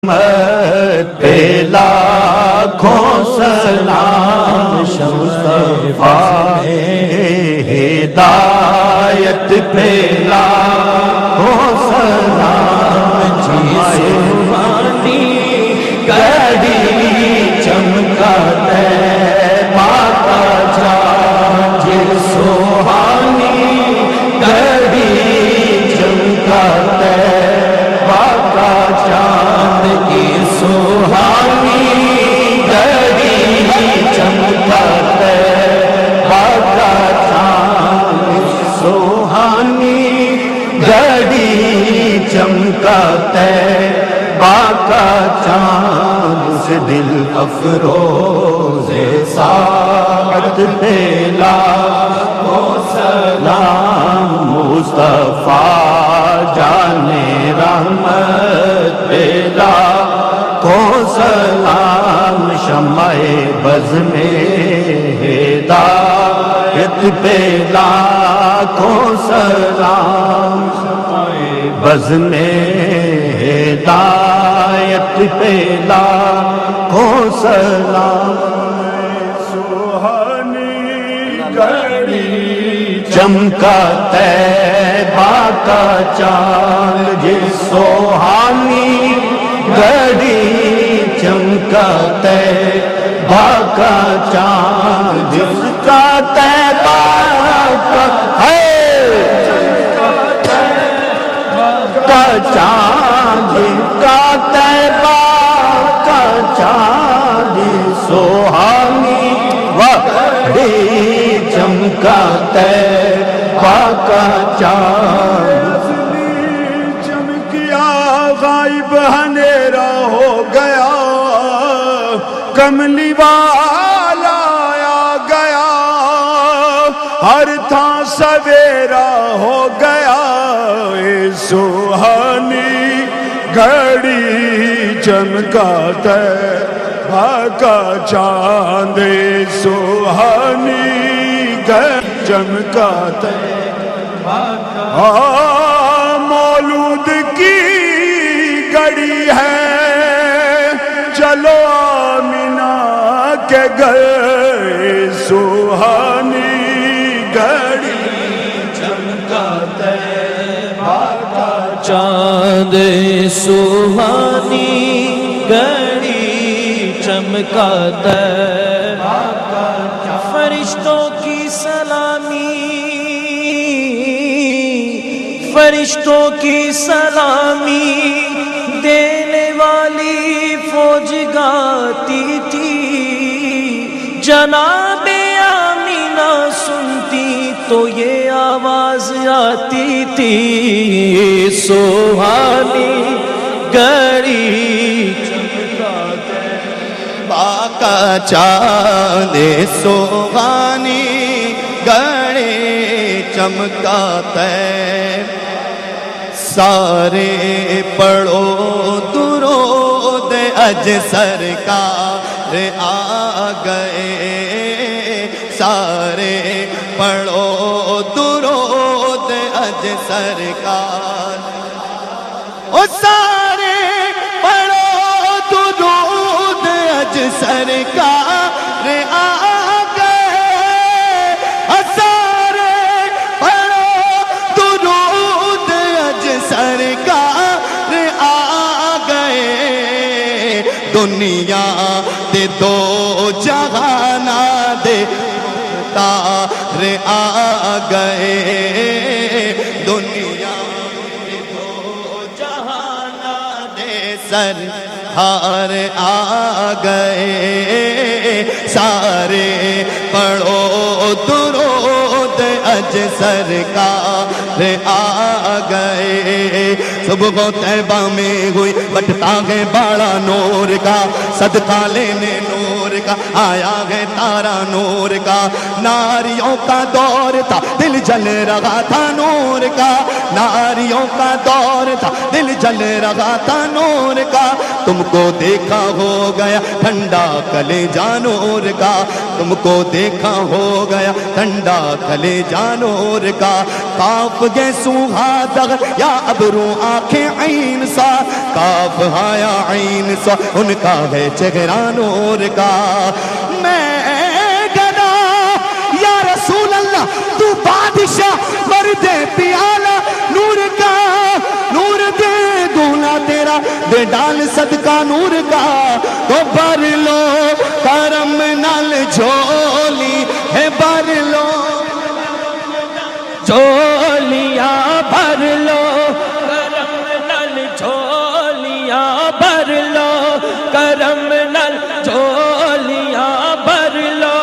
پہ لاکھوں سلام مصطفیٰ ہدایت پہ لاکھوں سلام جیسانی گڑی چمکا طیبہ کا چاند سوہانی گڑی چمکا طیبہ کا چاند کی سوہانی گڑی چمکا طیبہ کا چاند سوہانی گڑی چمکا طیبہ کا چاند سے دل افروز ساعت پہ لاکھوں سلام مصطفیٰ جانے رحمت پہ لاکھوں سلام شمع بز میں ہدایت پہ لاکھوں سلام بز میں ہدایت پہ لاکھوں سلام سوہانی گڑی چمکا طیبہ کا چاند جس سوہانی گڑی چمکا طیبہ کا چاند جس کا طیبہ کا چاند کا طیبہ کا چاند سوہانی گڑی چمکا طیبہ کا چاند چمکیا غائب اندھیرا ہو گیا کملی والا آیا گیا ہر تھا سویرا ہو گیا اے سوہانی گھڑی چمکا طیبہ کا چاند اے سوہانی گھڑی چمکا طیبہ کا مولود کی گڑی ہے چلو آمینہ کے گھر سوہانی گڑی چمکا طیبہ کا چاند سوہانی گڑی چمکا طیبہ کا چاند فرشتوں کی سلامی فرشتوں کی سلامی دینے والی فوج گاتی تھی جناب آمینہ سنتی تو یہ آواز آتی تھی سوہانی گڑی چمکا طیبہ کا چاند سوہانی گڑی چمکا طیبہ سارے پڑھو درود اج سرکار آ گئے سارے پڑھو درود اج سرکار او سارے پڑھو درود اج سرکار آ سرکار آ گئے دنیا دے دو جہانا دے تار آ گئے دنیا دے دو جہانا دے سرکار آ گئے سارے پڑھو درود اج سرکار آ گئے صبح طیبہ میں ہوئی بٹتا ہے باڑا نور کا صدقہ لینے نور کا آیا ہے تارا نور کا ناریوں کا دور تھا دل جل رہا تھا نور کا ناریوں کا دور تھا دل جل رہا تھا نور کا تم کو دیکھا ہو گیا ٹھنڈا کلیجہ نور کا تم کو دیکھا ہو گیا ٹھنڈا کھلے جانور کا کاف گے سوہا دغ یا ابرو آنکھیں عین سا کاف ہایا عین سا ان کا ہے چہرہ نور کا میں گدا یا رسول اللہ تو بادشاہ مرد پیالہ نور کا نور دے دولا تیرا دے ڈال صدقہ نور کا تو بھر لو کرم نال جھولی ہے بھر لو جھولیاں بھر لو کرم نل جھولیاں بھر لو کرم نل جھولیاں بھر لو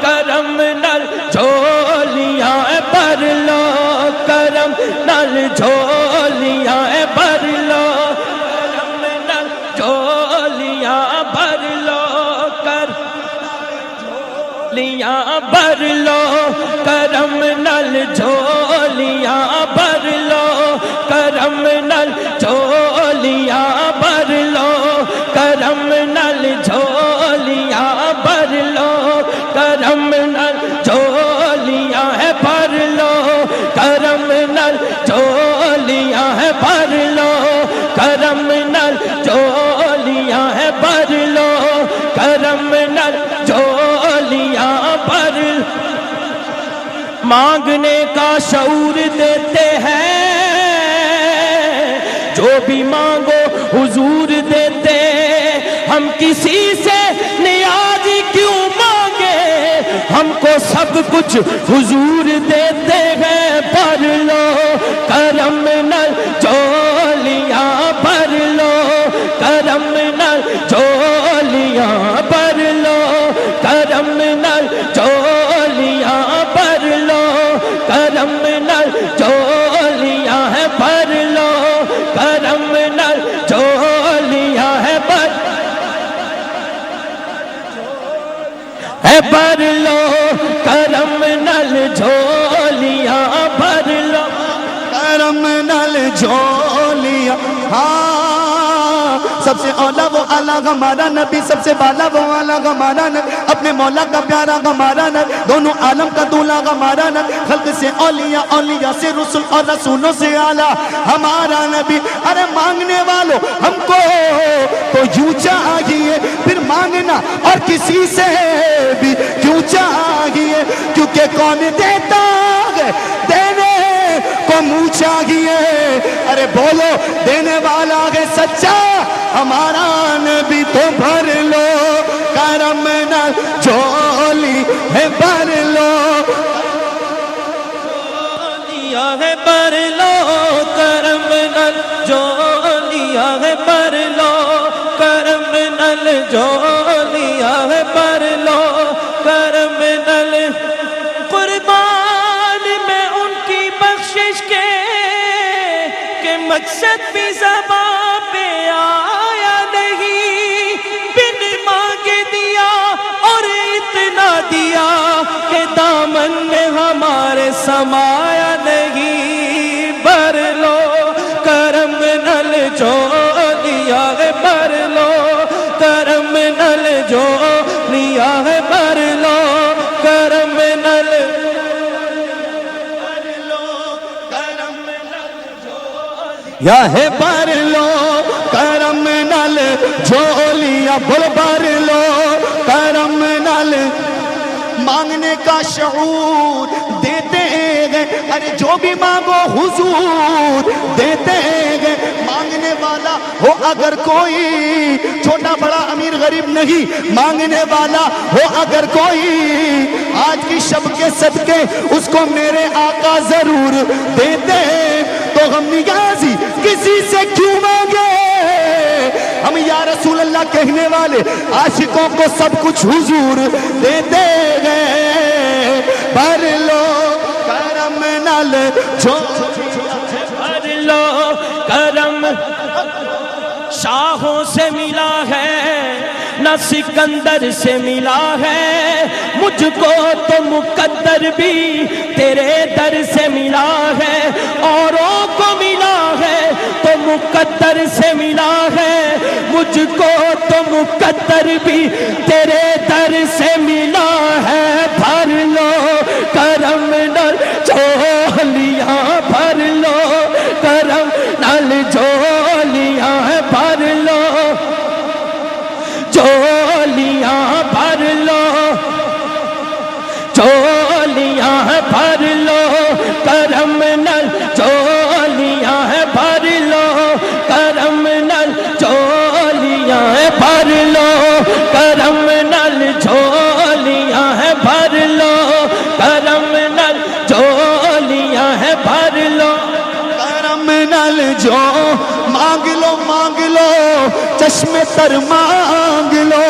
کرم نل جھولیاں بھر لو کرم نل جھولیاں بھر لو کرم نل جھولیاں بھر لو کر جھولیاں بھر لو کرم نل جھولیاں بھر لو کرم نل جھولیاں بھر لو کرم نل جھولیاں بھر لو کرم نل جھولیاں بھر لو کرم نل جھولیاں بھر لو کرم نل جھولیاں بھر لو کرم نل جھولیاں بھر مانگنے کا شعور دیتے ہیں جو بھی مانگو حضور دیتے ہم کسی سے نیازی کیوں مانگے ہم کو سب کچھ حضور دیتے ہیں بھر لو کرم نل جھولیاں بھر لو کرم نل جھولیاں بھر لو کرم نل جھولیاں بھر لو کرم نل جھولیاں بھر لو کرم نل جھولیاں بھر لو کرم نل جھولیاں بھر لو کرم نل جھولیاں ہاں سب سے اولا وہ اعلیٰ ہمارا نبی سب سے بالا وہ اعلیٰ ہمارا نبی اپنے مولا کا پیارا ہمارا نبی دونوں عالم کا دولا ہمارا نبی خلق سے اولیاء اولیاء سے رسول اور رسولوں سے اعلیٰ ہمارا نبی ارے مانگنے والوں ہم کو تو یوں چاہیے پھر مانگنا اور کسی سے بھی کیوں چاہیے کیونکہ کون دیتا ہے دینے کو منہ چاہیے ارے بولو دینے والا ہے سچا ہمارا نبی تو بھر لو کرم نل جھولی ہے بھر لو جھولیاں ہے بھر لو کرم نل جھولیاں ہے بھر لو کرم نل جھولیاں ہے بھر لو کرم نل قربان میں ان کی بخشش کے کہ مقصد بھی زباں پہ آیا نہیں بن مانگے دیا اور اتنا دیا کہ دامن میں ہمارے سمایا نہیں بھر لو کرم نل جھولیاں ہے بھر لو کرم نل جھولیاں ہے بھر لو کرم نل یا ہے بھر لو کرم نل جھولیاں بول بھر لو کرم نل مانگنے کا شعور دیتے گئے ارے جو بھی مانگو حضور دیتے گئے مانگنے والا ہو اگر کوئی چھوٹا بڑا امیر غریب نہیں مانگنے والا ہو اگر کوئی آج کی شب کے صدقے اس کو میرے آقا ضرور دیتے تو ہم نیازی کسی سے کیوں مانگے ہم یا رسول اللہ کہنے والے عاشقوں کو سب کچھ حضور دیتے گئے بھر لو کرم نل بھر لو کرم شاہوں سے ملا ہے نہ سکندر سے ملا ہے مجھ کو تو مقدر بھی تیرے در سے ملا ہے اوروں کو ملا ہے تو مقدر سے ملا ہے مجھ کو تو مقدر بھی تیرے در سے ملا چولیاں بھر لو چولیاں بھر لو کرم نل چولیاں بھر لو کرم نل چولیاں بھر لو کرم نل چولیاں بھر لو کرم نل چولیاں بھر لو کرم نل جو مانگ لو چشم تر مانگ لو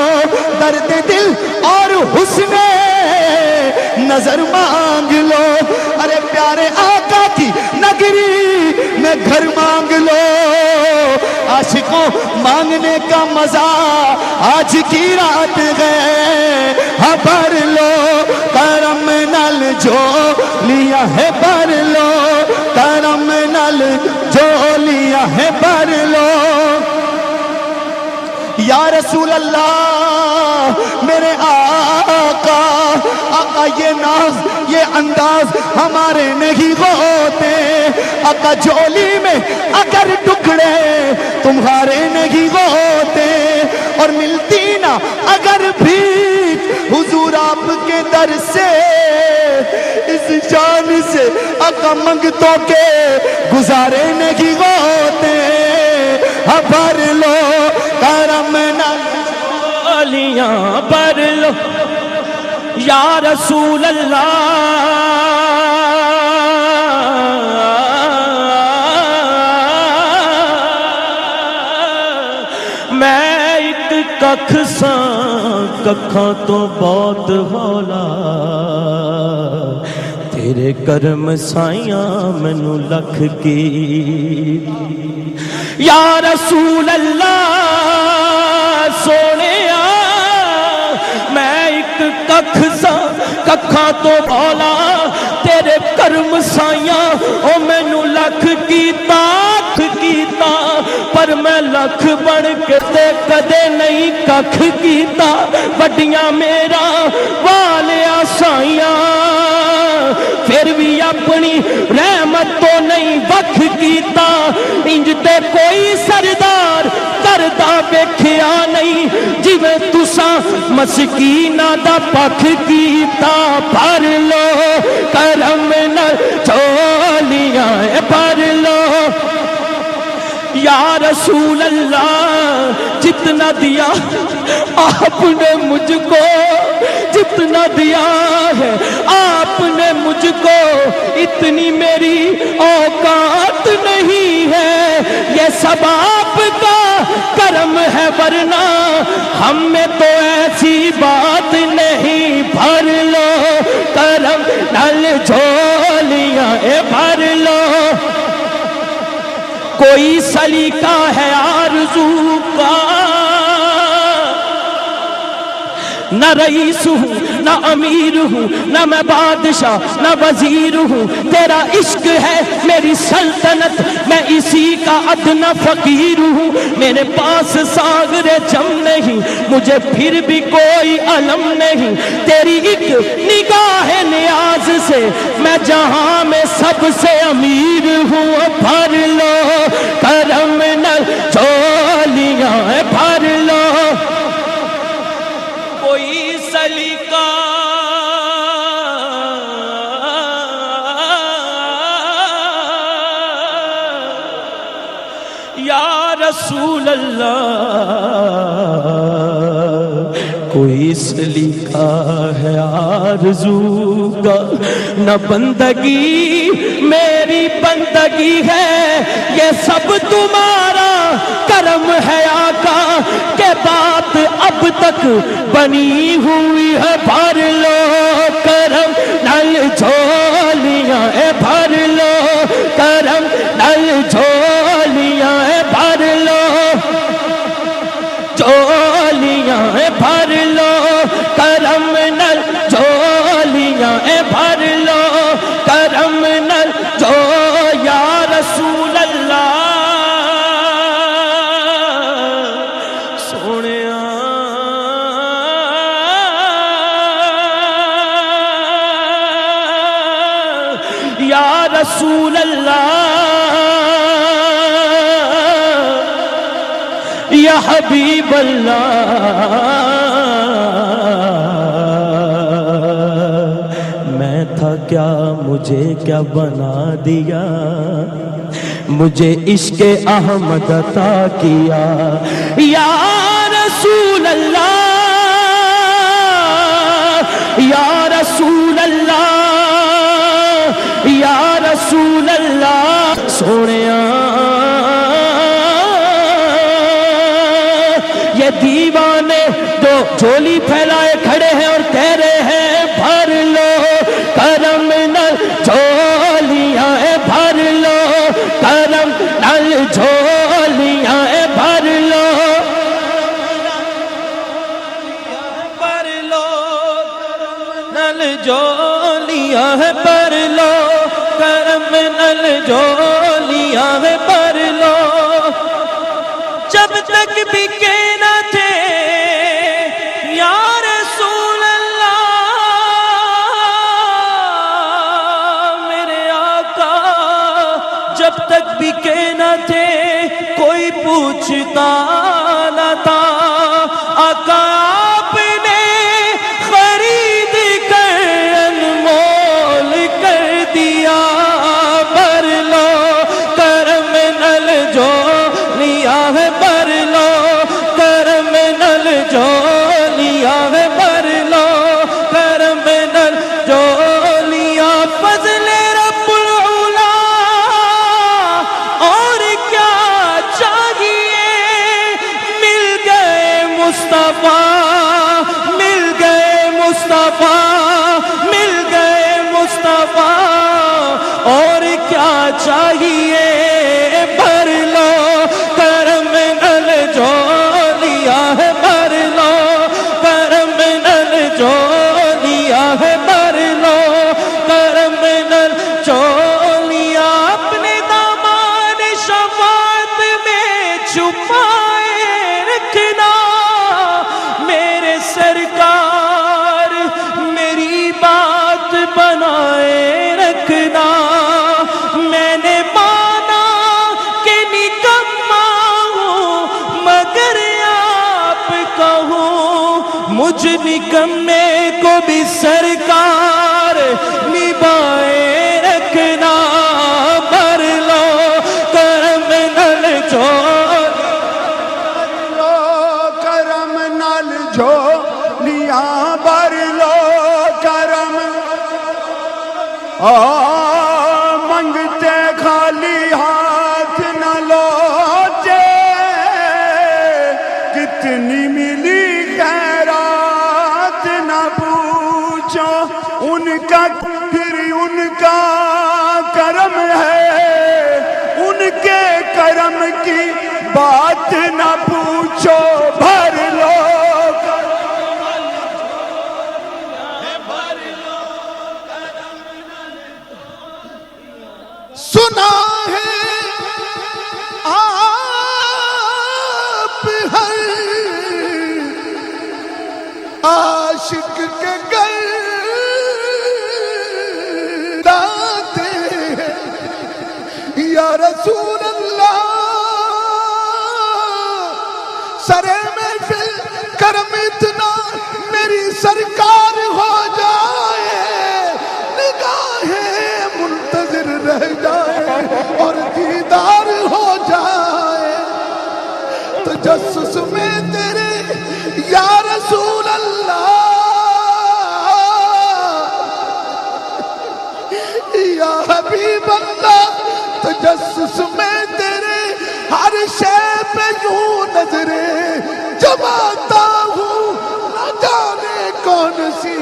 درد دل اور حسن نظر مانگ لو ارے پیارے آقا کی نگری میں گھر مانگ لو عاشقوں مانگنے کا مزہ آج کی رات ہے ہاں بھر لو کرم نل جو لیا ہے بھر لو کرم نل جو لیا ہے بھر لو یا رسول اللہ میرے آقا آقا یہ ناز یہ انداز ہمارے نہیں ہوتے آقا جولی میں اگر ٹکڑے تمہارے نہیں ہوتے اور ملتی نہ اگر بھی حضور آپ کے در سے اس جان سے آقا منگتوں کے گزارے نہیں ہوتے بھر لو کرم نل چولیاں بھر لو یا رسول اللہ میں ایک ککھ ساں ککھاں تو بہت ہولا تیرے کرم سائیاں مینو لکھ کی یا رسول اللہ سونے میں ایک ککھ ساں ککھاں تو بھولا تیرے کرم سائیاں او مینو لکھ کیتا پر میں لکھ بن کے تے کدے نہیں ککھ کیتا وڈیاں میرا والیا سائیاں پھر بھی اپنی رحمت تو نہیں وکھ کیتا انج تے کوئی سردار کردا ویکھیا نہیں جویں تساں مسکیناں دا پکھ کیتا بھر لو کرم نال چولیاں بھر لو یا رسول اللہ جتنا دیا آپ نے مجھ کو جتنا دیا ہے آپ نے مجھ کو اتنی میری اوقات نہیں ہے یہ سب آپ کا کرم ہے ورنہ ہم میں تو ایسی بات نہیں بھر لو کرم نل جھولیاں بھر لو کوئی سلیقہ ہے آرزو کا نہ رئیس ہوں نہ امیر ہوں نہ میں بادشاہ نہ وزیر ہوں تیرا عشق ہے میری سلطنت میں اسی کا ادنا فقیر ہوں میرے پاس ساغر جم نہیں مجھے پھر بھی کوئی علم نہیں تیری ایک نگاہ نیاز سے میں جہاں میں سب سے امیر ہوں بھر لو کرم نل چولیاں بھر لو کوئی سلیقہ یا رسول اللہ کوئی سلیقہ ہے آرزو کا نہ بندگی میری بندگی ہے یہ سب تمہارا کرم ہے آقا کہ بات اب تک بنی ہوئی ہے بھر لو کرم نل جھولیاں بھر لو کرم نل جھولیاں بھر لو جھولیاں بھر لو کرم نل جھولیاں بھر لو کرم نل جو یا رسول اللہ سونیا یا رسول اللہ یا حبیب اللہ میں تھا کیا مجھے کیا بنا دیا مجھے عشق احمد عطا کیا یا رسول اللہ یا رسول اللہ یا رسول اللہ سونیا یہ دیوانے جو جھولی پھیلائے کھڑے ہیں اور کہہ رہے ہیں بھر لو کرم نل جھولیاں بھر لو کرم نل جھولیاں بھر لو بھر لو نل جھولیاں بھر لو کرم نل جھولیاں بھر لو جب تک بکے نہ تھے یا رسول اللہ میرے آقا جب تک بکے نہ تھے کوئی پوچھتا نہ تھا آقا آپ نے خرید کر انمول کر دیا بھر لو کرم نل جھولیاں بھر لو کرم نل جھولیاں بھر لو کرم نل جھولیاں فضل رب العلا اور کیا چاہیے مل گئے مصطفیٰ مل گئے مصطفیٰ مل گئے مصطفیٰ اور کیا چاہیے بھر لو کرم نل جھولیاں بھر لو کرم نل جھولیاں بھر لو کرم نل جھولیاں اپنے دامان شفاعت میں چھپائے رکھنا میرے سرکار میری بات بنائے رکھنا میں نے مانا کہ نکما ہوں مگر آپ کہوں مجھ نکمے کو بھی سرکار نبھائے رکھنا بھر لو کرم نل لو کرم نال جھولیاں بھر لو کرم منگتے خالی ہاتھ نہ لوٹے کتنی ملی خیرات نہ پوچھو ان کا پھر ان کا کرم ہے ان کے کرم کی بات نہ پوچھو بھر لو سنا ہے آپ ہر عاشق کے گھر لاتے ہیں یا رسول اللہ سرے محفل کرم اتنا میری سرکار ہو جائے نگاہیں منتظر رہ جائے اور دیدار ہو جائے تجسس میں تیرے یا رسول اللہ یا حبیب اللہ تجسس میں تیرے ہر شے پہ یوں نظریں جماتا ہوں نہ جانے کون سی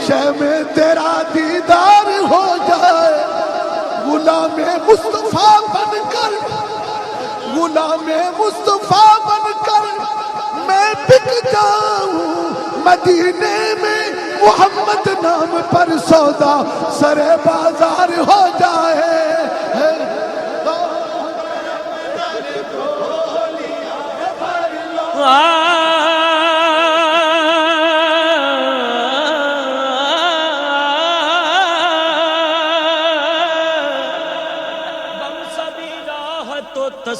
شے میں تیرا دیدار ہو جائے غلام مصطفیٰ بن کر غلام مصطفیٰ بن کر میں بک جاؤں مدینے میں محمد نام پر سودا سرے بازار ہو جائے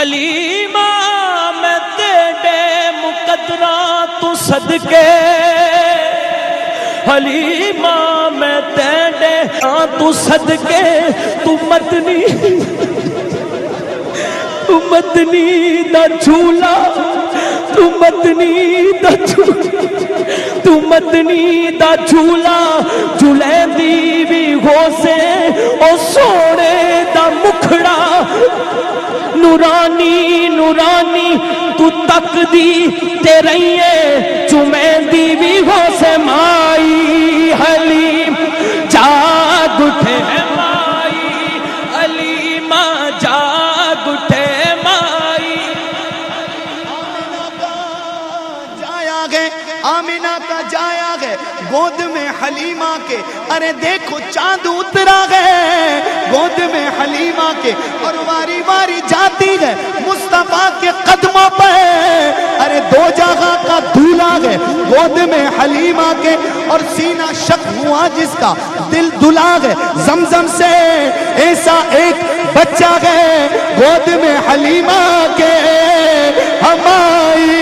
حلیمہ میں تیرے مقدرہ تو صدقے، حلیمہ میں تیرے تو صدقے، تو مدنی دا جھولا، تو مدنی دا جھولا، تو مدنی دا جھولا جھولے دی بھی ہو سے، او سونے دا مکھڑا نورانی نورانی، تو تک دی تے رہیے چمیں دی بھی ہو سے مائی، حلیم جاگ اٹھے مائی، حلیمہ جاگ اٹھے مائی۔ آمینہ کا جایا گئے گود میں حلیمہ کے، ارے دیکھو چاند اترا گئے گود میں حلیمہ کے، اور واری واری جاتی ہے مصطفیٰ کے قدموں پہ، ارے دو جگہ کا دھولا گئے گود میں حلیمہ کے، اور سینہ شک ہوا جس کا دل دھلا گئے زمزم سے ایسا ایک بچہ گئے گود میں حلیمہ کے، ہماری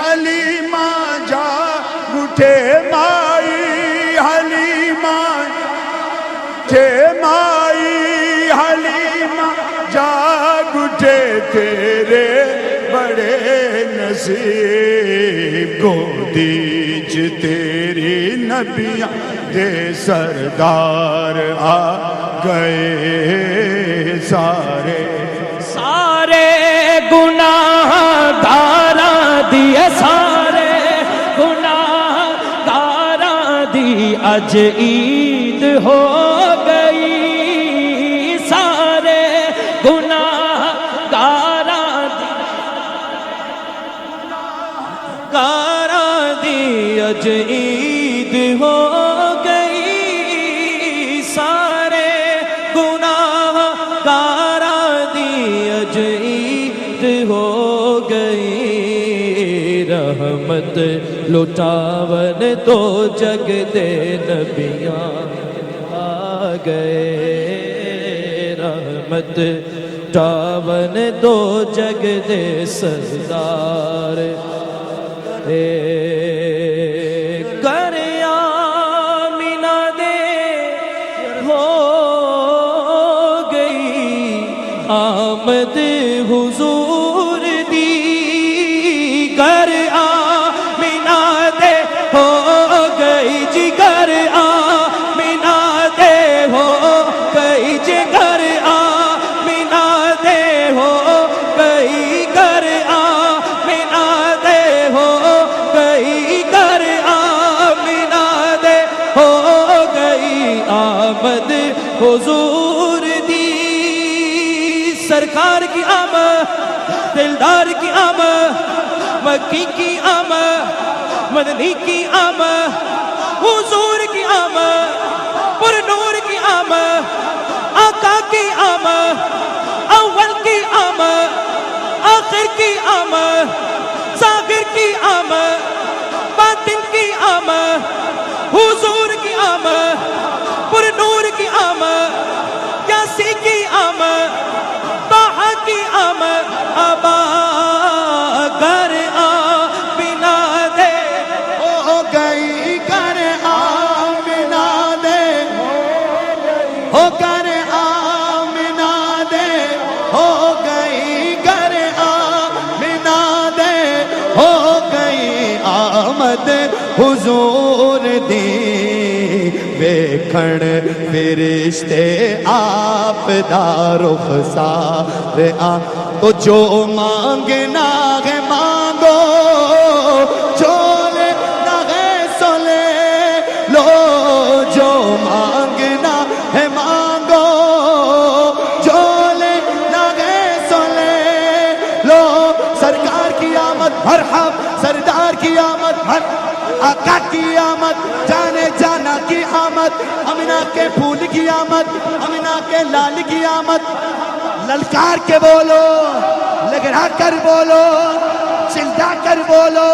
حلیمہ جاگ اٹھے مائی، حلیمہ اٹھے مائی، حلیمہ جاگ اٹھے، تیرے بڑے نصیب گودیج تیری نبیاں دے سردار آ گئے سارے سارے گناہ گاراں دیے، سارے گناہ گاراں دی اج عید ہو گئی، سارے گناہ گاراں دی اج عید ہو گئی، سارے گناہ گاراں دی اج عید ہو گئی، رحمت لٹاون تو جگ دے نبیاں آ گئے، رحمت لٹاون تو جگ دے سردار کر آمینہ دے ہو گئی آمد حضور دی، کر آمینہ دے ہو گئی جی، کر آمینہ دے ہو گئی جی، کر آمینہ دے ہو گئی، کر آمینہ دے ہو گئی، کر آمینہ دے ہو گئی آمد حضور دی، سرکار کی آمد، دلدار کی آمد، مکی کی آمد، مدنی کی آمد، حضور کی آمد، پر نور کی آمد، آقا کی آمد، اول کی آمد، آخر کی آمد، ظاہر کی آمد، باطن کی آمد، حضور کی آمد، پر نور کی آمد، یاسی کی آمد، طٰہٰ کی آمد، ابا گر آمینہ دے ہو گئی، گر آمینہ دے ہو گر آمینہ دے ہو گئی، گر آمینہ دے ہو گئی آمد حضور دی، ویکھن فرشتے آپ دا رخسار آ، تو جو مانگنا ہے مانگو، جو لینا ہے سو لے لو، جو مانگنا ہے مانگو، جو لینا ہے سو لے لو، سرکار کی آمد مرحب، سردار کی آمد مرحب، آقا کی آمد، جانے جانا کی آمد، امینہ کے پھول کی آمد، امینہ کے لال کی آمد، للکار کے بولو، لگڑا کر بولو، چلدا کر بولو،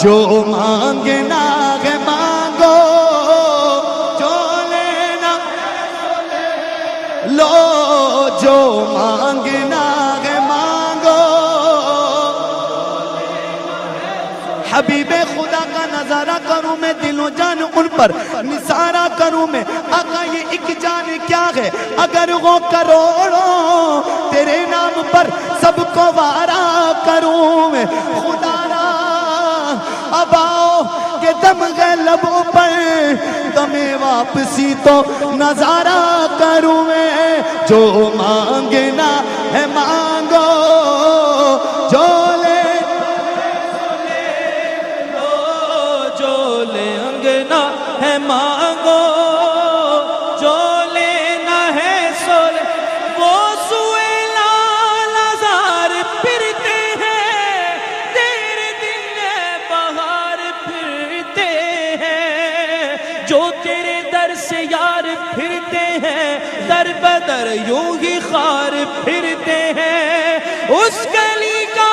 جو مانگنا ہے مانگو، جو لینا مانگنا ہے مانگو، حبیب خدا کا نظارہ کروں میں، دل و جان ان پر نثارہ کروں میں، آقا یہ ایک جان کیا ہے اگر وہ کروڑوں تیرے نام پر سب کو وارا کروں میں، خدا را اب آؤ کہ دم گئے لبوں پر تمہیں واپسی تو نظارہ کروں میں، جو مانگنا ہے مانگو، جو لے انگنا ہے مانگو، جو لینا ہے سو لے، وہ سوئے لال آزار پھرتے ہیں، تیرے دن بہار پھرتے ہیں، جو تیرے در سے یار پھرتے ہیں، در بدر یوں ہی خار پھرتے ہیں، اس گلی کا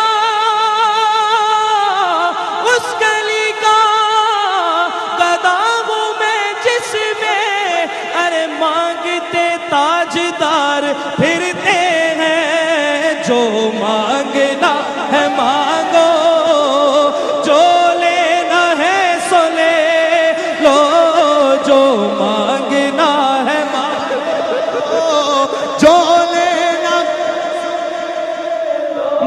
تاجدار پھرتے ہیں، جو مانگنا ہے مانگو، جو لینا ہے سو لے لو، جو مانگنا ہے مانگو، جو لینا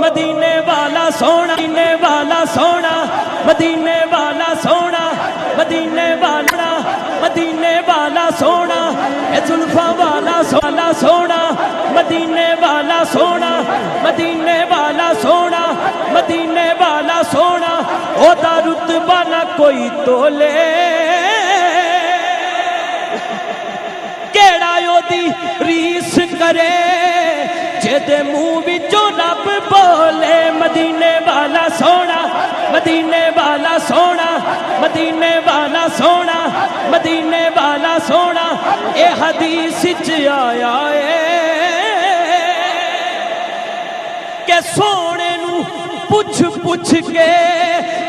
مدینے والا سونا، مدینے والا سونا، مدینے والا سونا، مدینے والا، مدینے والا سونا، اے زلفاں والا سونا، مدینے والا سونا، مدینے والا سونا، مدینے والا سونا، او دا رتبہ نہ کوئی تولے، کیڑا یو دی ریس کرے جدے منہ وچوں رب بولے، مدینے والا سونا، مدینے والا سونا، مدینے والا سونا، مدینے والا سونا، اے حدیث وچ آیا ہے کہ سونے نو پوچھ پوچھ کے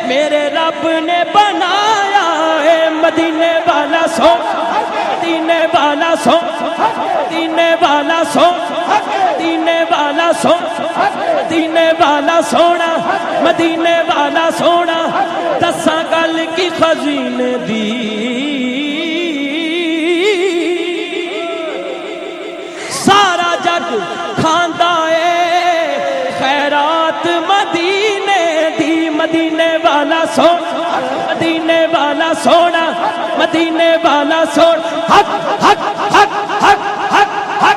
میرے رب نے بنایا ہے، مدینے والا سونا، مدینے والا سونا، مدینے والا سونا، مدینے والا سونا، مدینے والا سونا، مدینے والا سونا، دساں گل کی خزینے دی، سارا جگ کھاندا اے خیرات مدینے دی، مدینے والا سونا، مدینے والا سونا، مدینے والا سونا، حق حق حق حق حق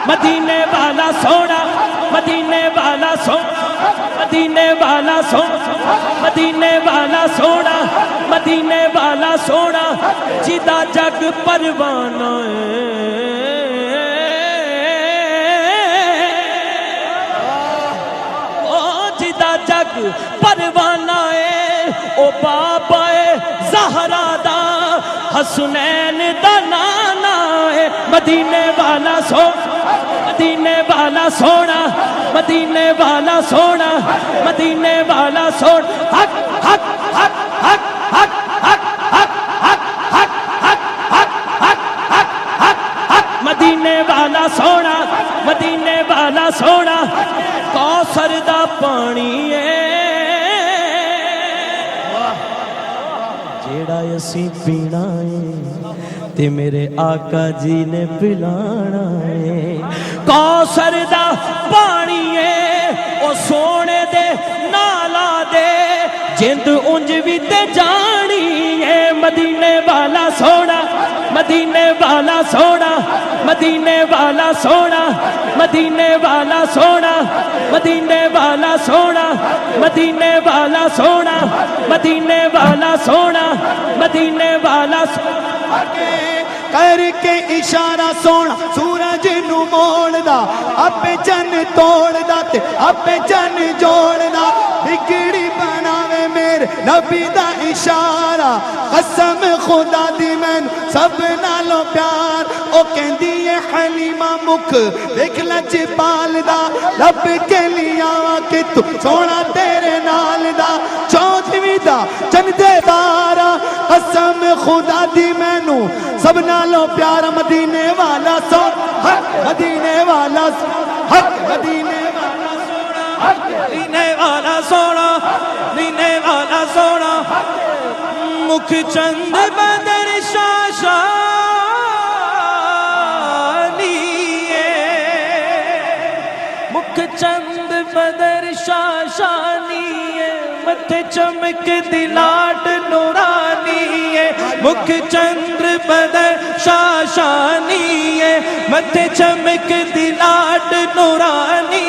مدینے والا سونا، مدینے والا سونا، مدینے والا سونا، مدینے والا سونا، مدینے والا سونا، جدا جگ پروانہ جدا جگ پروانہ ہے، او بابا زہرا دا حسنین دا نانا ہے، مدینے والا سونا، مدینے والا سونا، مدینے والا سونا، مدینے والا سونا، حق حق حق حق حق حق حق حق حق حق حق حق مدینے والا سونا، مدینے والا سونا، کوثر دا پانی ہے جیڑا اسی پینا ہے تے میرے آقا جی نے پلانا ہے، کوثر دا پانی ہے او سونے دے نالا دے جند انج بھی تے جانی ہے، مدینے والا سونا، مدینے والا سونا، مدینے والا سونا، مدینے والا سونا، مدینے والا سونا، مدینے والا سونا، مدینے والا سونا، مدینے والا سونا، کر کے اشارہ سونا سورج نو موڑ دا، اپے چن توڑ دا تے اپے چن جوڑ دا، بگڑی بناوے میرے نبی دا اشارہ، قسم خدا دی مین سب نالو پیار، او کہندی ہے حلیمہ مکھ دیکھ لچ پال دا لب کے لیا کہ تو سونا تیرے نال دا چودھویں دا چندے بارہ قسم خدا دی مینو سب نالوں پیارا مدینے والا سونا حق مدینے والا حق مدینے والا سونا مدینے والا سونا مدینے والا سونا مکھ چند بدر شاشانی مکھ چند بدر شاشانی متھے چمک دلاٹ نورانی مکھ چند بدر شاشانی متھے چمک دلاٹ نورانی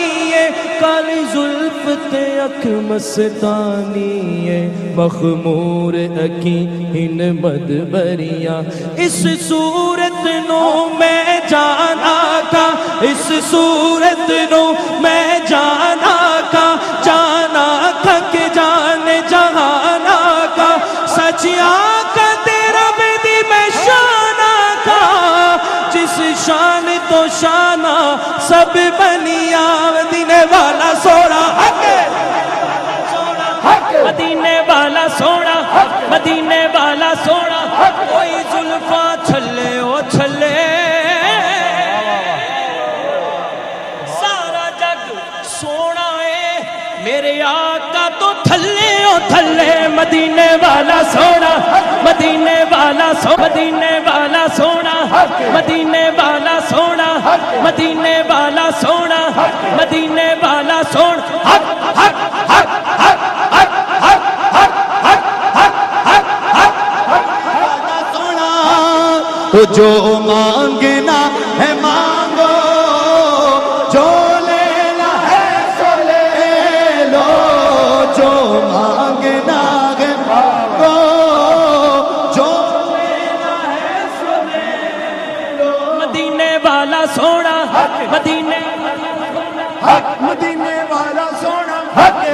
کالی زلف تے اکھ مستانی مخمور اکھیں مدبریاں اس صورت نو میں جانا کا اس صورت نو میں جانا کا کہ جان جہانا کا سچیا کا تیرا بدی میں شانہ کا جس شان تو شانہ سب بنیا مدینے والا سونا مدینے والا سونا مدینے والا سونا کوئی زلفاں چھلے او چھلے سارا جگ سونا ہے میرے آقا تو تھلے او تھلے مدینے والا سونا مدینے والا سو مدینے والا سونا مدینے والا سونا مدینے والا سونا مدینے والا سونا حق حق حق حق جو مانگنا ہے مانگو جو لینا ہے سو لے لو جو مانگنا ہے مانگو جو لینا ہے سو لے لو مدینے والا سونا مدینے حق مدینے والا سونا حق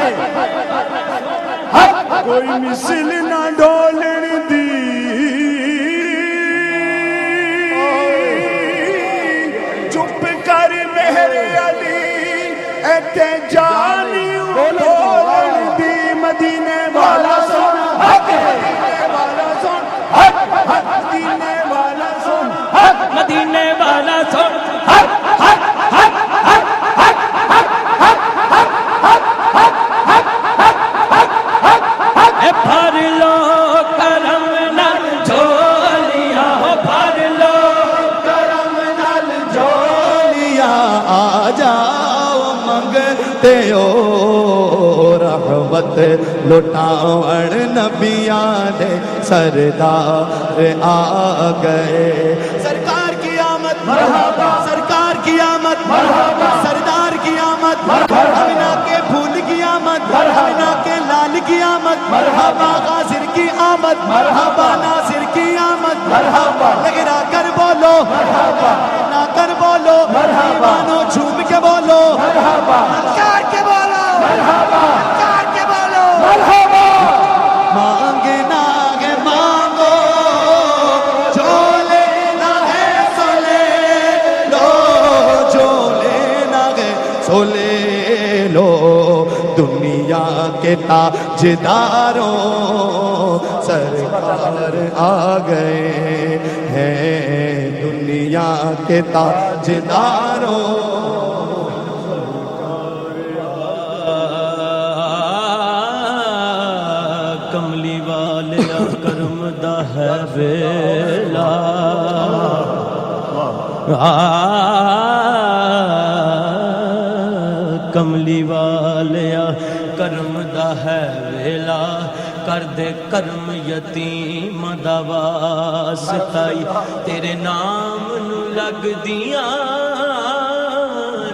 حق کوئی مثل نہ ڈولن دی چپ کر میرے علی ایتے جانی ڈولن دی مدینے والا سونا حق مدینے والا سونا حق حق مدینے والا سونا حق مدینے والا سونا حق حق حق حق بھر لو کرم نال جھولیاں بھر لو کرم نال جھولیاں آ جاؤ منگتے ہو رحمت لٹاؤن نبیاں دے سردار آ گئے سرکار کی آمد مرحبا سرکار کی آمد مرحبا سردار کی آمد مرحبا کے پھول کی آمد مرحبا کے لال کی آمد مرحبا غازر کی آمد مرحبا ناصر کی آمد مرحبا لگرا کر بولو مرحبا نہ کر بولو مرحبا مانو جھوم کے بولو مرحبا کار کے بولو مرحبا کار کے بولو مرحبا مانگنا ہے مانگو جو لینا ہے سو لے لو جو لینا ہے سو لے لو دنیا کے تاجداروں سرکار آ گئے ہیں دنیا کے تاجداروں کملی والے کرم دا ہے ویلا کملی والیا کرم دا ہے ویلا کر دے کرم یتیم دا واسطائی تیرے نام نو لگ دیاں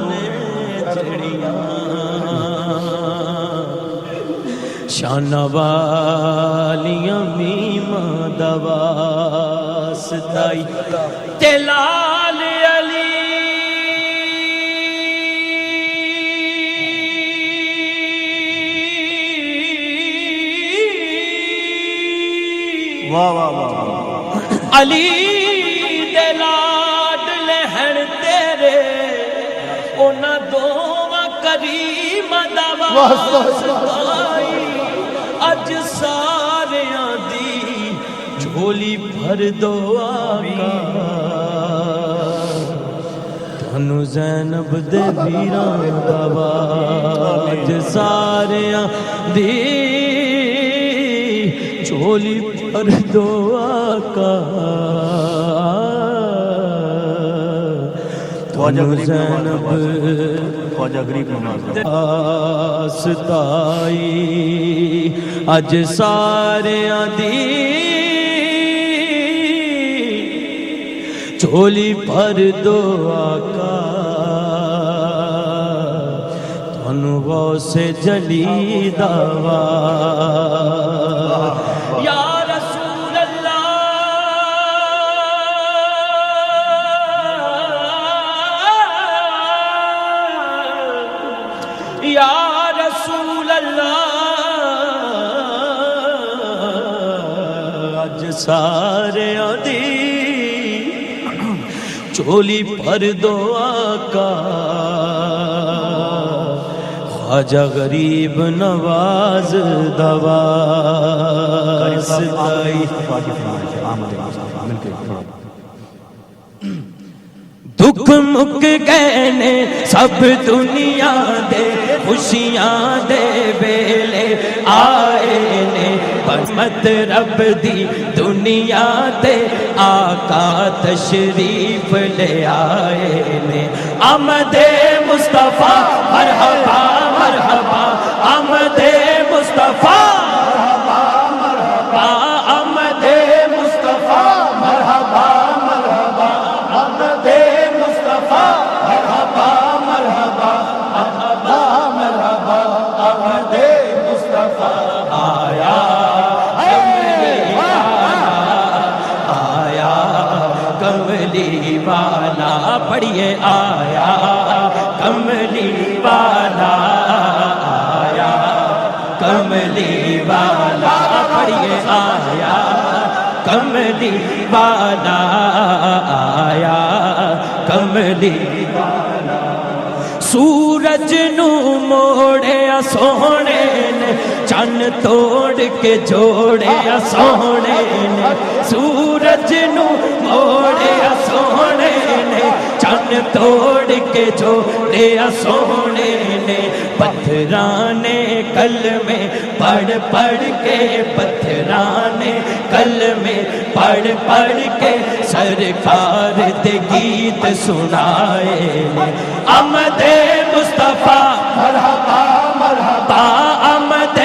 نے جڑیاں شان والیاں میماں دا واسطائی تے لال علی واہ واہ واہ علی دے لاڈ لہن اونا دوواں کریم دا واسطہ اج ساریاں دی جھولی بھر دو آقا تھانو زینب دے ویراں دا اج ساریاں دی جھولی بھر دو آقا تھانو زینب خواجہ غریب نواز ستائی اج ساریاں دی جھولی بھر دو آقا تھانو غوث جلی دعوا یا رسول اللہ یا رسول اللہ اج ساریاں دی چولی پر دو آقا خواجہ غریب نواز دوا ستائی دکھ مک گئے نے سب دنیا دے خوشیاں دے ویلے آئے نے رحمت رب دی دنیا تے آقا تشریف لے آئے نے آمد مصطفیٰ مرحبا مرحبا آمد مصطفیٰ مرحبا آمد مصطفیٰ مرحبا مرحبا آمد مصطفیٰ مرحبا مرحبا مرحبا مرحبا آمد مصطفیٰ آیا کملی والا پڑھیے آیا کملی والا آیا کملی والا پڑھیے آیا کملی والا آیا کملی والا سورج نو موڑیا سونے نے چن توڑ کے جوڑیا سونے نے سورج نو موڑیا سونے نے چن توڑ کے جوڑیا سونے نے پتھرانے کلمے پڑھ پڑھ کے پتھرانے کلمے پڑھ پڑھ کے سرکار دے گیت سنائے نے آمد مصطفیٰ مرحبا مرحبا آمد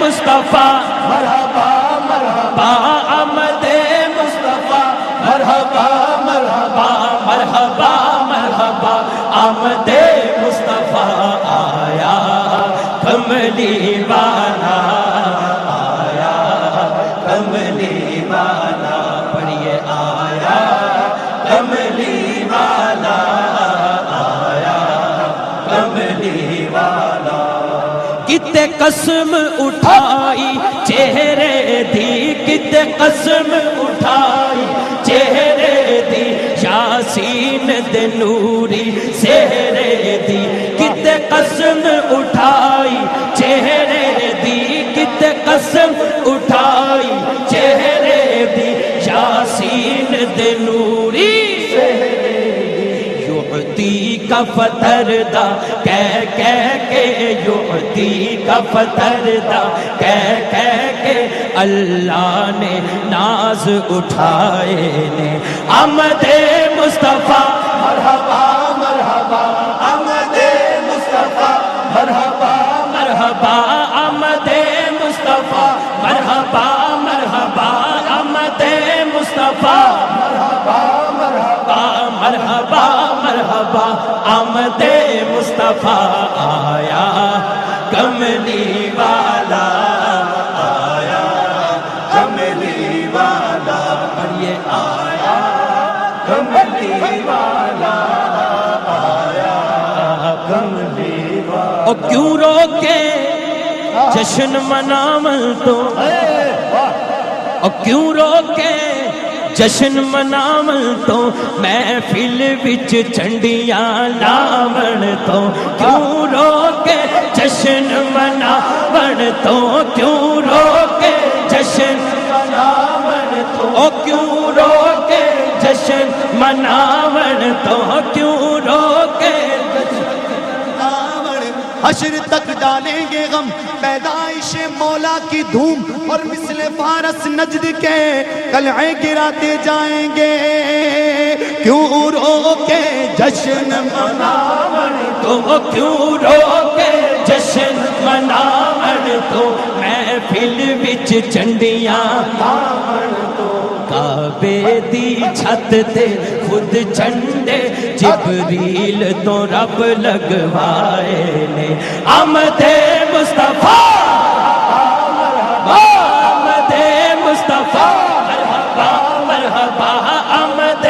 مصطفیٰ مرحبا مرحبا آمد مصطفیٰ مرحبا مرحبا مرحبا مرحبا آمد مصطفیٰ آیا کملی والا آیا کملی والا پڑھیے آیا کملی والا آیا کملی والا کتے قسم اٹھائی چہرے دی کتے قسم اٹھائی چہرے دی یاسین دے نوری سہرے دی کتے قسم اٹھائی چہرے دی کتے قسم اٹھائی چہرے دی یاسین دے نوری یعطی کا فتر دا کہہ کے یعطی کا فتر دا کہہ کے اللہ نے ناز اٹھائے نے آمد مصطفیٰ مرحبا مرحبا آمد مصطفیٰ مرحبا مرحبا آمد مصطفیٰ مرحبا مرحبا آمد مصطفیٰ مرحبا مرحبا مرحبا مرحبا آمد مصطفیٰ آیا کملی والا آیا کملی والا پڑھیے آیا کملی والا آیا کملی والا اور کیوں روکے جشن منامل تو اور کیوں روکے جشن مناون تو محفل وچ چنڈیاں لاون تو کیوں روکے جشن مناون تو کیوں روکے جشن مناون تو کیوں روکے جشن مناون تو کیوں روکے حشر تک ڈالیں گے غم پیدائش مولا کی دھوم اور مثل فارس نجد کے قلعے گراتے جائیں گے کیوں روکے جشن مناون تو کیوں روکے جشن مناون تو محفل وچ چنڈیاں لاون تو کعبے دی چھت تے خود جھنڈے جبریل تو رب لگوائے نے آمد مصطفیٰ آمد مصطفیٰ مرحبا مرحبا آمد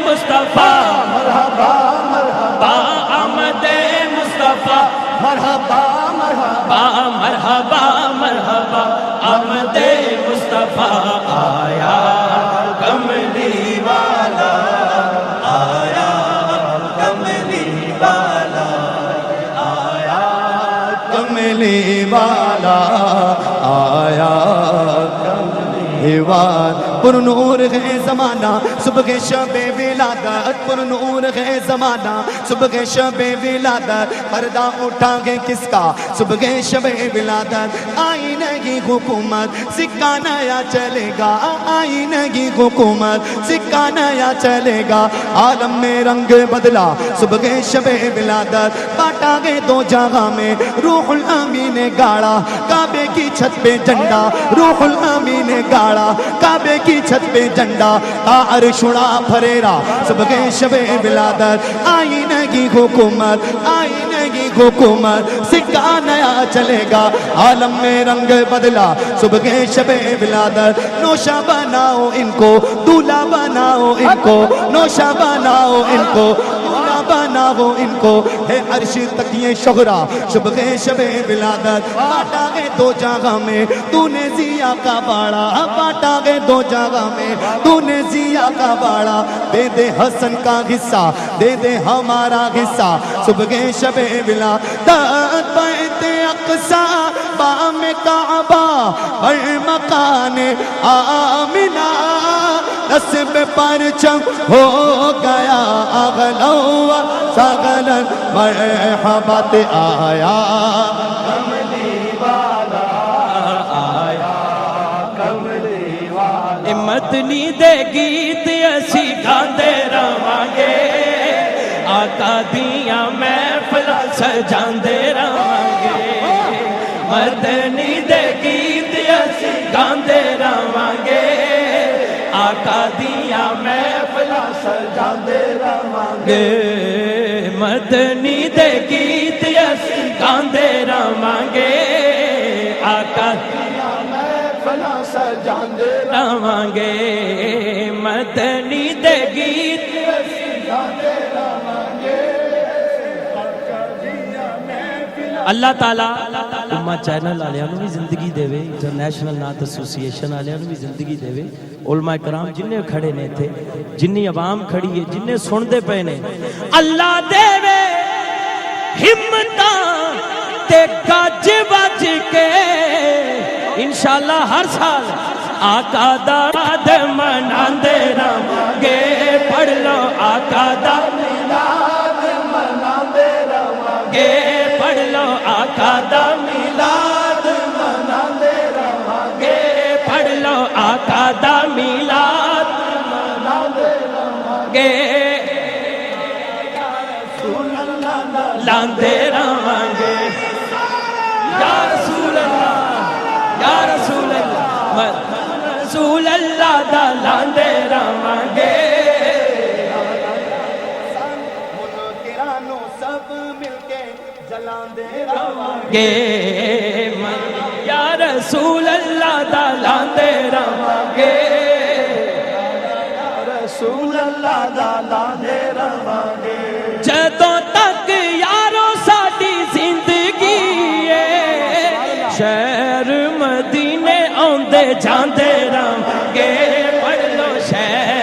مصطفیٰ مرحبا مرحبا آمد مصطفیٰ مرحبا مرحبا مرحبا مرحبا آمد مصطفیٰ آیا کملی والا آیا کملی والا آیا کملی والا آیا کملی والا پر نور ہے زمانہ صبح شب ولادت پر نور ہے زمانہ صبح شب ولادت پردہ اٹھا گے کس کا صبح شب ولادت آئینہ کی حکومت سکہ نیا چلے گا آئینہ کی حکومت سکہ نیا چلے گا عالم میں رنگ بدلا صبح شب ولادت بانٹا گے دو جگہ میں روح الامین نے گاڑا کعبے کی چھت پہ جھنڈا روح الامین نے گاڑا کعبے کی چھت پہ جھنڈا عرش اڑا پھریرا صبح شب ولادت آئینہ کی حکومت آئینہ کی حکومت سکہ نیا چلے گا عالم میں رنگ بدلا صبح شب ولادت نوشہ بناؤ ان کو دولہا بناؤ ان کو نوشہ بناؤ ان کو دولہا بناؤ ان کو ہے عرش تک یہ شہرا صبح شب ولادت بانٹا گے دو جگہ میں تو نے ضیا کا باڑا بانٹا گے دو جگہ میں تو نے ضیا کا باڑا دے دے حسن کا حصہ دے دے ہمارا حصہ صبح شب ولادت بیت اقصی بام کعبہ بر مکان آمنہ نصب پرچم ہو گیا اغلو سغلن مرحبت آیا کملی والا آیا کملی والا مدنی دے گیت اسی گاندے رہانگے آقا دیاں محفلاں سجاندے رہانگے مدنی دے گیت اسی گاندے رہانگے آقا دیاں محفلاں سجاندے رہانگے مدنی دے گیت اسی گاندے رہانگے آقا دیاں محفلاں سجاندے رہانگے مدنی دے گیت اسی گاندے رہانگے اللہ تعالیٰ امہ چینل آلیاں نو بھی زندگی دے وے انٹرنیشنل نعت ایسوسی ایشن آلیاں نو بھی زندگی دے وے علماء کرام جنہیں کھڑے نے تھے جنہیں عوام کھڑی ہے جنہیں سن دے پہنے اللہ دے وے ہمتاں تے گج بج کے انشاءاللہ ہر سال آقا دا میلاد مناندے رہانگے پڑھ لو آقا دا میلاد مناندے رہانگے پڑھ لو آقا دا میلاد مناندے رہانگے پڑھ لو آقا دا میلاد مناندے رہانگے لاندے رہانگے یا رسول اللہ یا رسول اللہ رسول اللہ دا لاندے رہانگے منکرانو سب مل کے جلاندے رہانگے یا رسول اللہ دا لاندے رہانگے رسول اللہ دا لاندے رہانگے جدوں تک یارو ساڈی زندگی ہے شہر مدینے آندے جاندے رہانگے پڑھ لو شہر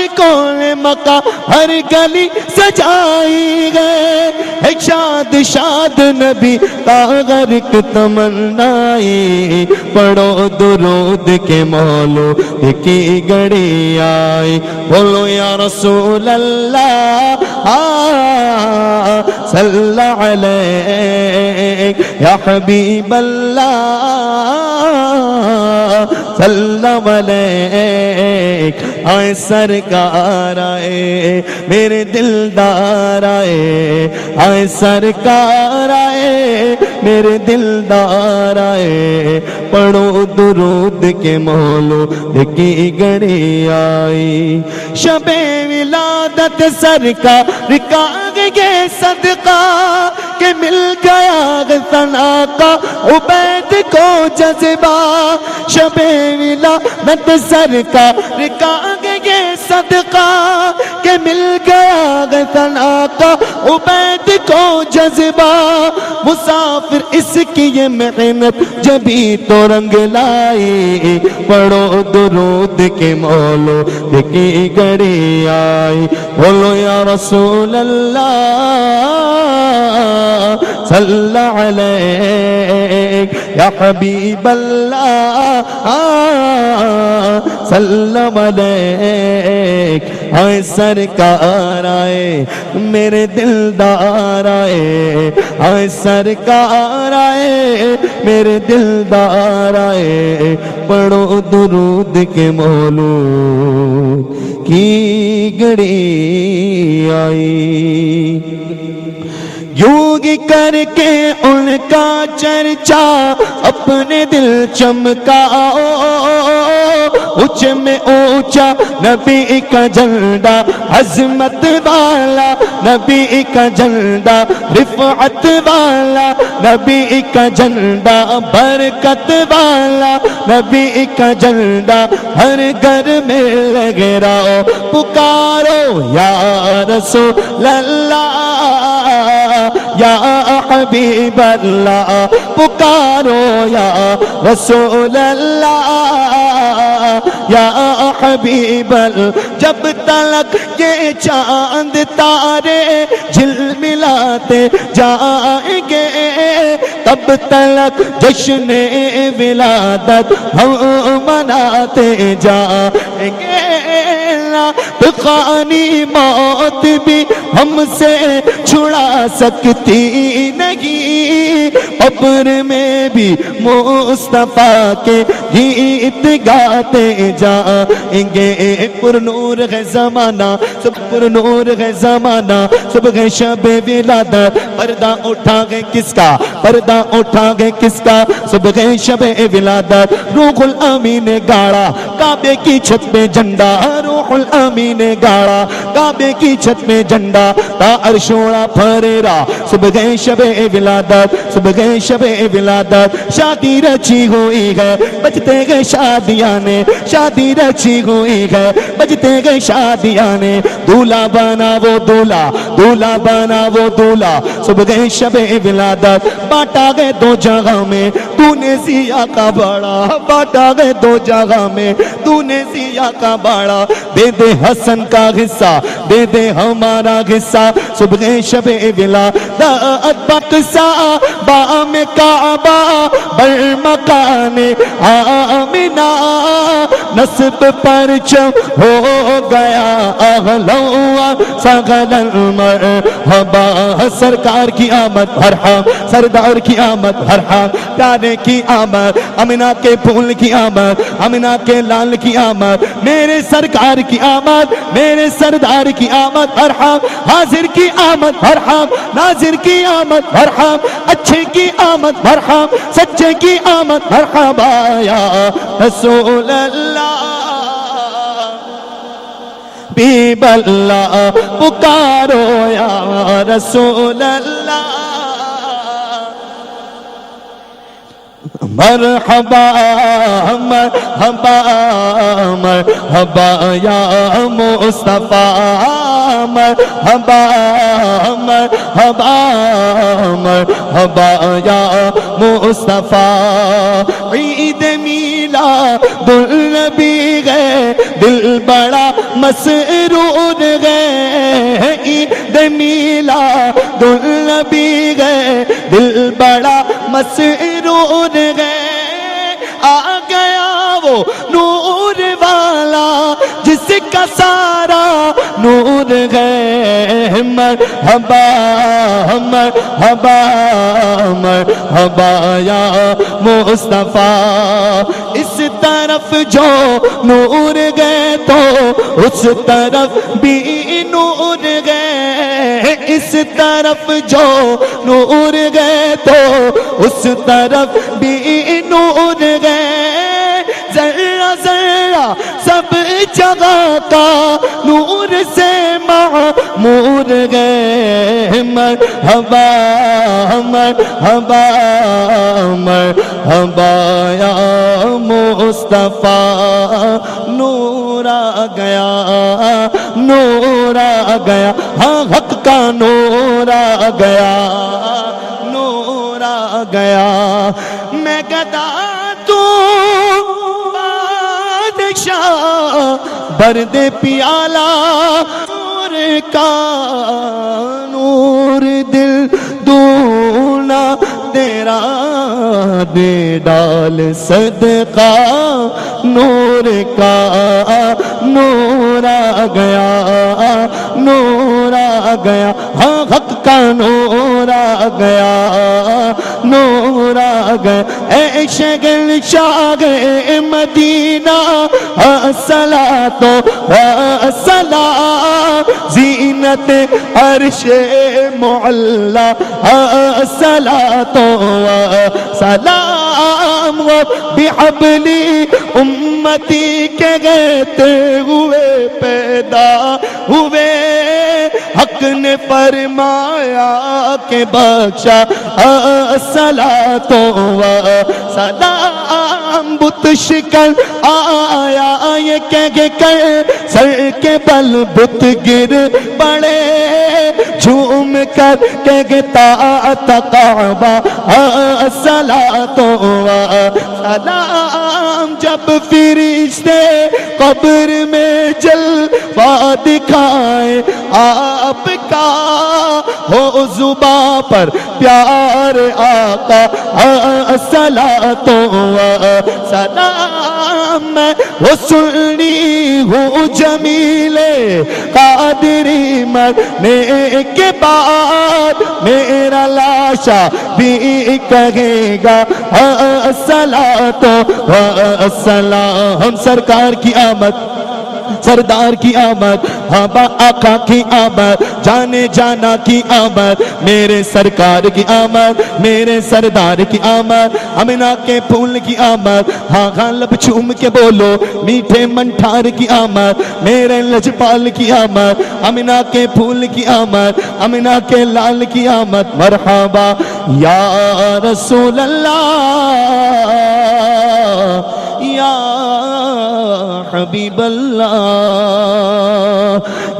عاشقوں نے مکہ ہر گلی سجائی گئے، ایک شاد شاد نبی کا غرق تمنائی، پڑھو درود کے مولود کی گھڑی آئی، بولو یا رسول اللہ صلی علیک یا حبیب اللہ صلی علیک، آئے سرکار آئے میرے دلدار آئے، آئے سرکار آئے میرے دلدار آئے، پڑھو درود کے مولود کی گھڑی آئی، شب ولادت سرکار کا یہ صدقہ کہ مل گیا ثنا کا عبید کو جذبہ، شب ولادت سرکار کا یہ صدقہ کہ مل گیا ثنا کا عبید کو جذبہ، مسافر اس کی یہ محنت جبھی تو رنگ لائی، پڑھو درود کے مولود کی گھڑی آئی، بولو یا رسول اللہ صلی علیک یا حبیب اللہ صلی علیک، آئے سرکار آئے میرے دلدار آئے، آئے سرکار آئے میرے دلدار آئے، پڑھو درود کے مولود کی گھڑی آئی، یوں ہی کر کے ان کا چرچا اپنے دل چمکاؤ، اونچ میں اونچا نبی کا جھنڈا عظمت والا، نبی کا جھنڈا رفعت والا، نبی کا جھنڈا برکت والا، نبی کا جھنڈا ہر گھر میں لگے رہو، پکارو یا رسول اللہ یا حبیب اللہ، پکارو یا رسول اللہ یا حبیب اللہ، جب تلک یہ چاند تارے جھلملاتے جائیں گے، تب تلک جشن ولادت ہم مناتے جائیں گے، خانی موت بھی ہم سے چھڑا سکتی نہیں، قبر میں بھی مصطفیٰ کے گیت گاتے جائیں گے، پر نور ہے زمانہ سب پر نور ہے زمانہ، صبح شب ولادت پردہ اٹھا گئے کس کا، پردہ اٹھا گئے کس کا، صبح شب ولادت روح الامین نے گاڑا کعبے کی چھت پہ جھنڈا، روح الامین نے گاڑا کعبے کی چھت میں جھنڈا، تا عرشوڑا پھریرا صبح شب ولادت، صبح شب ولادت، شادی رچی ہوئی ہے بجتے گئے شادیاں نے، شادی رچی ہوئی ہے بجتے گئے شادیاں نے، دولہا بنا وہ دولہا، دولہا بنا وہ دولہا، صبح شب ولادت بانٹا گئے دو جگہ میں، تو نے سیاہ کا بڑا، بانٹا گئے دو جگہ میں، تو نے سیاہ کا بڑا، دے دے حسن کا حصہ، دے دے ہمارا حصہ، صبح شب ولادت بقصہ بام کعبہ برمکان آمنہ، نصب پرچم ہو گیا اہلوا سغل المرحبا، سرکار کی آمد مرحب، سردار کی آمد مرحب، پیارے کی آمد، امینہ کے پھول کی آمد، امینہ کے لال کی آمد، میرے سرکار کی آمد، میرے سردار کی آمد مرحب، حاضر کی آمد مرحب، ناظر کی آمد مرحب، اچھے کی آمد مرحب، سچے کی آمد مرحبا یا رسول اللہ حبیب اللہ، پکارو یا رسول اللہ، مرحبا مرحبا مرحبا یا مصطفیٰ مرحبا مرحبا مرحبا یا مصطفیٰ عید میلاد النبی گئے دل بڑا مسرور گئے عید میلاد النبی گئے دل بڑا مسرور گئے آ گیا وہ نور والا جس کا سارا نور ہے مرحبا مرحبا مرحبا یا مصطفیٰ اس طرف جو نور گئے تو اس طرف بھی نور گئے اس طرف جو نور گئے تو اس طرف بھی نور گئے ذرہ ذرہ سب جگہ کا نور سے معمور گئے مرحبا مرحبا مرحبا یا مصطفیٰ نور آ گیا نور آ گیا ہاں حق کا نور آ گیا نور آ گیا میں گدا تو بھر دے پیالہ نور کا نور دل دونا تیرا دے ڈال صدقہ نور کا نور آ گیا نور آ گیا ہاں حق کا نور آ گیا نور آ گیا اے شگل شاگ مدینہ الصلاۃ والسلام زینت عرش معلی الصلاۃ والسلام بحبلی امتی کے گہتے ہوئے پیدا ہوئے حق نے فرمایا کہ بخشا الصلاۃ والسلام بت شکن آیا یہ کہہ کر سر کے بل بت گر پڑے جھوم کر کہتا کعبہ الصلاۃ والسلام جب فرشتے قبر میں جلوہ دکھائے آپ کا ہو زباں پر پیار آقا الصلاۃ والسلام میں وہ سنی ہوں جمیل قادری مرنے کے بعد میرا لاشا بھی کہے گا الصلاۃ والسلام سرکار کی آمد سردار کی آمد بابا آقا کی آمد جانے جانا کی آمد میرے سرکار کی آمد میرے سردار کی آمد امینہ کے پھول کی آمد ہاں غالب چوم کے بولو میٹھے منٹھار کی آمد میرے لجپال کی آمد امینہ کے پھول کی آمد امینہ کے لال کی آمد مرحبا یا رسول اللہ یا حبیب اللہ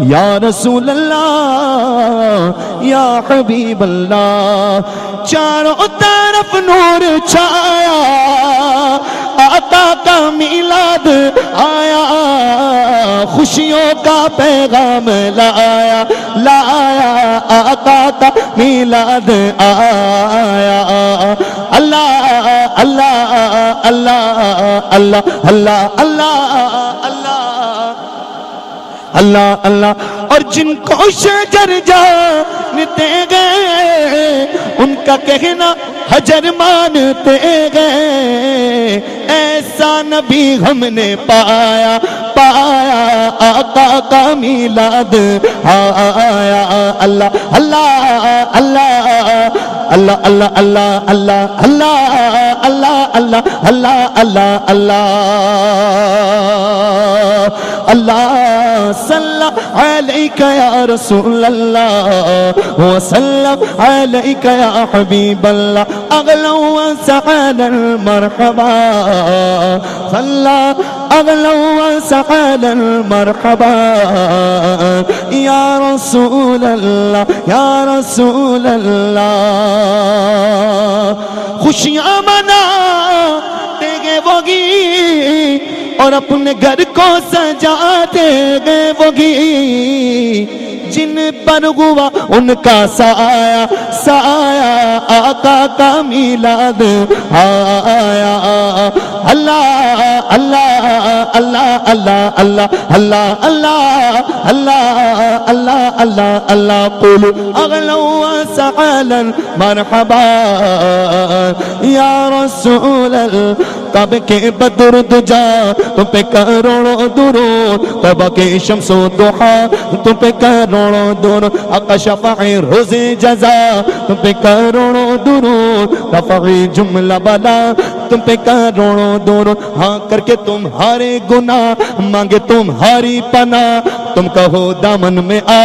یا رسول اللہ یا حبیب اللہ چاروں طرف نور چھایا آقا کا میلاد آیا خوشیوں کا پیغام لایا لایا آقا کا میلاد آیا اللہ اللہ اللہ اللہ اللہ اللہ اللہ اللہ اور جن کو شجر جانتے گئے ان کا کہنا حجر مانتے گئے ایسا نبی ہم نے پایا پایا آقا کا میلاد آیا اللہ اللہ اللہ اللہ اللہ اللہ اللہ اللہ اللہ اللہ اللہ اللہ اللہ اللہ صلی علیک یا رسول اللہ وسلم علیک یا حبیب اللہ اغلا وسعالا مرحبا صلی اغلا وسعالا مرحبا یا رسول اللہ یا رسول اللہ خوشیاں مناتے گئے وہ گی اور اپنے گھر کو سجاتے گئے وہ گی جن پر ہوا ان کا سایہ سایہ آقا کا میلاد آیا اللہ اللہ اللہ اللہ اللہ اللہ اللہ اللہ اللہ اللہ اللہ قولوا اغلا وسعالا مرحبا یا رسول اللہ کعبے کے بدر دجا تم پہ کروڑوں درود طیبہ کے شمس و ضحا تم پہ کروڑوں درود آقا شفاعی روز جزا تم پہ کروڑوں درود رفعی جملہ بلا تم پہ کروڑوں درود ہاں کر کے تمہارے گناہ مانگے تمہاری پناہ تم کہو دامن میں آ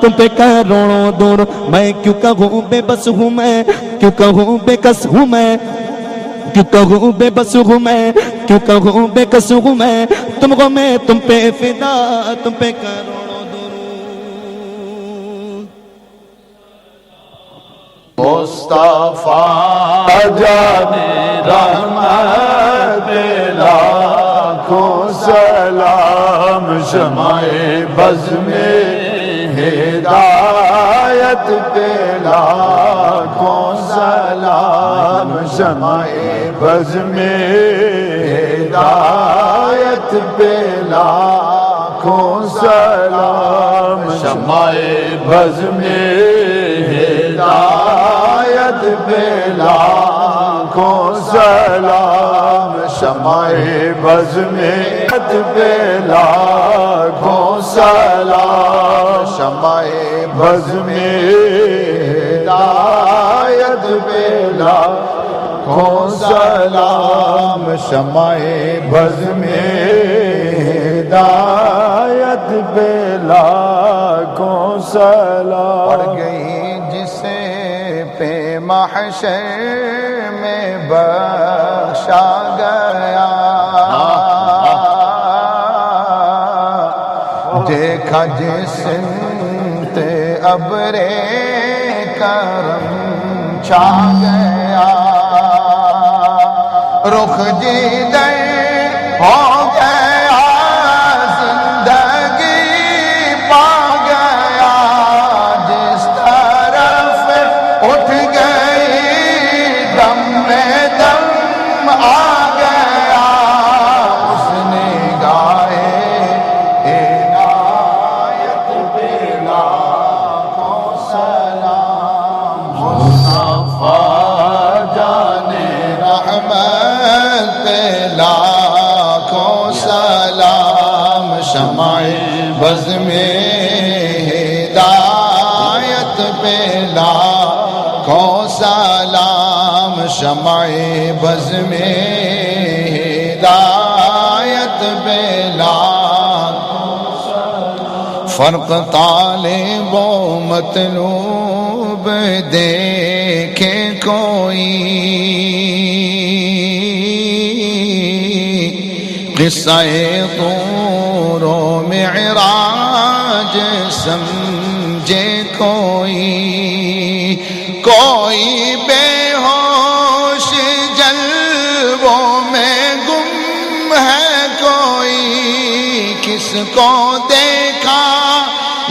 تم پہ کروڑوں درود میں کیوں کہوں بے بس ہوں میں کیوں کہوں بے کس ہوں میں کیوں کہوں بے بس ہوں میں کیوں کہوں بے کس ہوں میں تم کو میں تم پہ فدا تم پہ کروڑوں درود مصطفیٰ جان رحمت لاکھوں سلام شمع بز میں ہدایت پہ لاکھوں سلام شمع بز میں ہدایت پہ لاکھوں سلام شمع بز میں ہدایت پہ لاکھوں سلام شمع بز میں پہ لاکھوں سلام شمع بز میں ہدایت پہ لاکھوں سلام شمع بز میں ہدایت پہ لاکھوں سلام پڑ گئی جسے پہ محشر میں بخشا گیا دیکھا جس سمت ابر کرم چھا گیا رخ جیدر ہو گیا زندگی پا گیا جس طرف اٹھ گئی دم میں دم آ گیا اس نے گائے عنایت پہ لاکھوں سلام مصطفیٰ جان رحمت پہ لاکھوں سلام شمع بز میں ہدایت پہ لاکھوں سلام شمع بز میں ہدایت پہ لاکھوں فرق طالب و مطلوب دیکھے کوئی قصہ طور و معراج سمجھے کوئی کوئی بے ہوش جلووں میں گم ہے کوئی کس کو دیکھا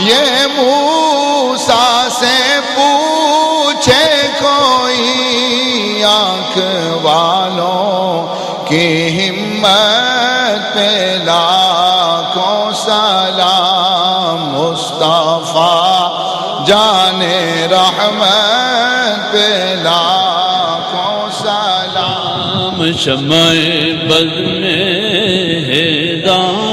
یہ موسیٰ سے پوچھے کوئی آنکھ والوں کی ہمت پہ لاکھوں سلام مصطفیٰ جان رحمت پہ لاکھوں سلام شمع بز میں ہدایت